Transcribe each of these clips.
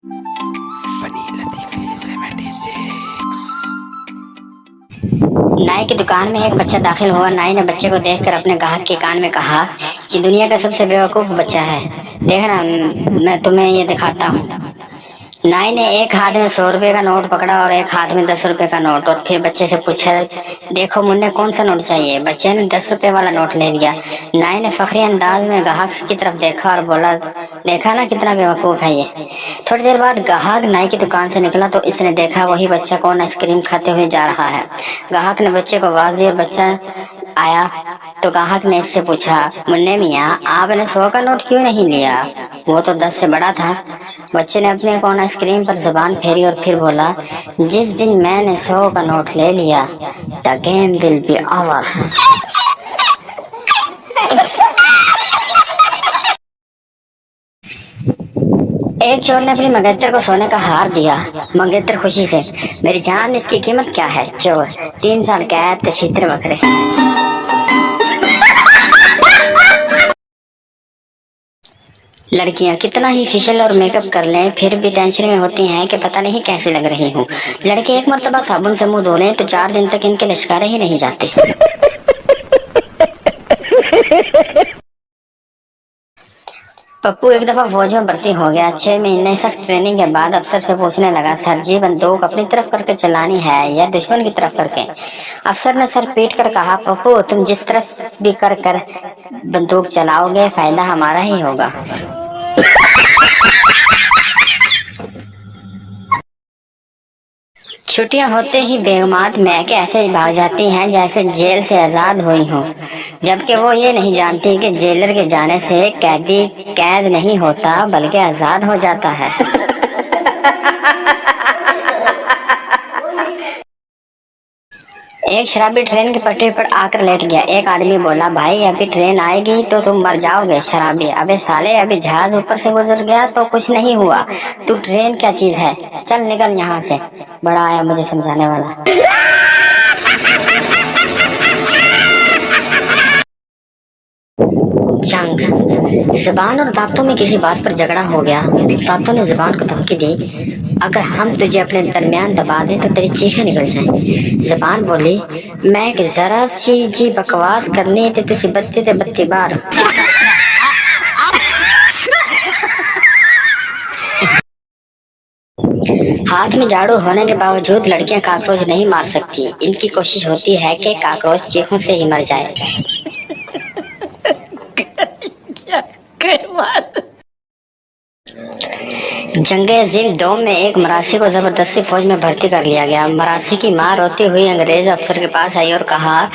नाई की दुकान में एक बच्चा दाखिल हुआ। नाई ने बच्चे को देखकर अपने ग्राहक के कान में कहा कि दुनिया का सबसे बेवकूफ बच्चा है, देखना मैं तुम्हें ये दिखाता हूँ। नाई ने एक हाथ में 100 रुपए का नोट पकड़ा और एक हाथ में 10 रुपए का नोट, और फिर बच्चे से पूछा, देखो मुन्ने कौन सा नोट चाहिए। बच्चे ने 10 रुपए वाला नोट ले लिया। नाई ने फखरी अंदाज में ग्राहक की तरफ देखा और बोला, देखा ना कितना बेवकूफ है ये। थोड़ी देर बाद ग्राहक नाई की दुकान से निकला तो इसने देखा वही बच्चा कौन आइसक्रीम खाते हुए जा रहा है। ग्राहक ने बच्चे को आवाज दी और बच्चा आया तो ग्राहक ने इससे पूछा, मुन्ने मियाँ आपने 100 का नोट क्यों नहीं लिया, वो तो 10 से बड़ा था। बच्चे ने अपने कौन आइसक्रीम पर जुबान फेरी और फिर बोला, जिस दिन मैंने 100 का नोट ले लिया, the game will be over. एक चोर ने अपनी मंगेतर को सोने का हार दिया। मंगेतर खुशी से, मेरी जान इसकी कीमत क्या है। चोर, 3 साल कैद के छित्र बकरे। लड़कियां कितना ही फेशियल और मेकअप कर लें फिर भी टेंशन में होती हैं कि पता नहीं कैसे लग रही हूँ। लड़के एक मर्तबा साबुन से मुंह धो लें तो 4 दिन तक इनके लिश्कारे ही नहीं जाते। पप्पू एक दफा फौज में भर्ती हो गया। 6 महीने सख्त ट्रेनिंग के बाद अफसर से पूछने लगा, सर जी बंदूक अपनी तरफ करके चलानी है या दुश्मन की तरफ करके। अफसर ने सर पीट कर कहा, पप्पू तुम जिस तरफ भी कर कर बंदूक चलाओगे फायदा हमारा ही होगा। छुट्टियां होते ही बेगमात मैके ऐसे भाग जाती हैं जैसे जेल से आजाद हुई हों, जबकि वो ये नहीं जानती कि जेलर के जाने से कैदी कैद नहीं होता बल्कि आजाद हो जाता है। एक शराबी ट्रेन की पटरी पर आकर लेट गया। एक आदमी बोला, भाई अभी ट्रेन आएगी तो तुम मर जाओगे। शराबी, अबे साले अभी जहाज ऊपर से गुजर गया तो कुछ नहीं हुआ, तू ट्रेन क्या चीज है, चल निकल यहाँ से। बड़ा आया मुझे समझाने वाला। जंग, जुबान और दांतों में किसी बात पर झगड़ा हो गया। दांतों ने जुबान को धमकी दी, अगर हम तुझे अपने दरमियान दबा दें तो तेरी चीखें निकल जाएं। जुबान बोली, मैं एक जरा सी जी बकवास करनी थी तुझे बत्ती ते बत्ती बार। हाथ में झाड़ू होने के बावजूद लड़कियां काकरोच नहीं मार सकती। इनकी कोशिश होती है कि काकरोच चीखों से ही मर जाए। जंगे अजीम दोम में एक मरासी को जबरदस्ती फौज में भर्ती कर लिया गया। मरासी की मां रोती हुई अंग्रेज अफसर के पास आई और कहा,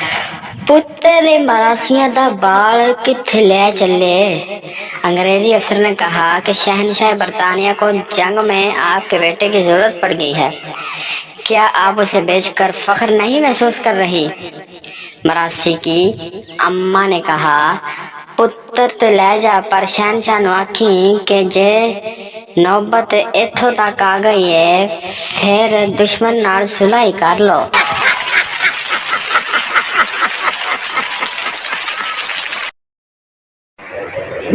पुत्तर मरासियां दा बाल किथे ले चले। अंग्रेजी अफसर ने कहा कि शहनशाह बरतानिया को जंग में आपके बेटे की जरूरत पड़ गई है, क्या आप उसे बेचकर फख्र नहीं महसूस कर रही। मरासी की अम्मा ने कहा, पुत्र तो ले जा पर शहनशाह नु आखी के जे नौबत इथों तक आ गई है फिर दुश्मन नाल सुलह ही कर लो।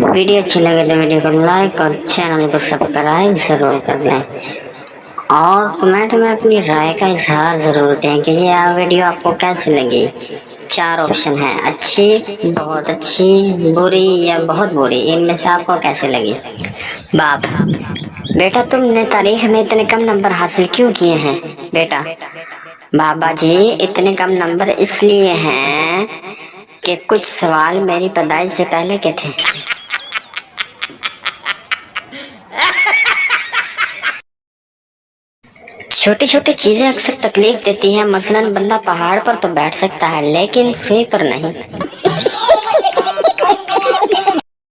वीडियो अच्छी लगे तो वीडियो को लाइक और चैनल को सब्सक्राइब जरूर कर लें और कमेंट में अपनी राय का इजहार जरूर दें कि ये वीडियो आपको कैसी लगी। 4 ऑप्शन है, अच्छी, बहुत अच्छी, बुरी या बहुत बुरी। इनमें से आपको कैसे लगी। बाप, बेटा तुमने तारीख में इतने कम नंबर हासिल क्यों किए हैं। बेटा, बाबा जी इतने कम नंबर इसलिए हैं कि कुछ सवाल मेरी पैदाइश से पहले के थे। छोटी छोटी चीजें अक्सर तकलीफ देती हैं। मसलन बंदा पहाड़ पर तो बैठ सकता है लेकिन सुई पर नहीं।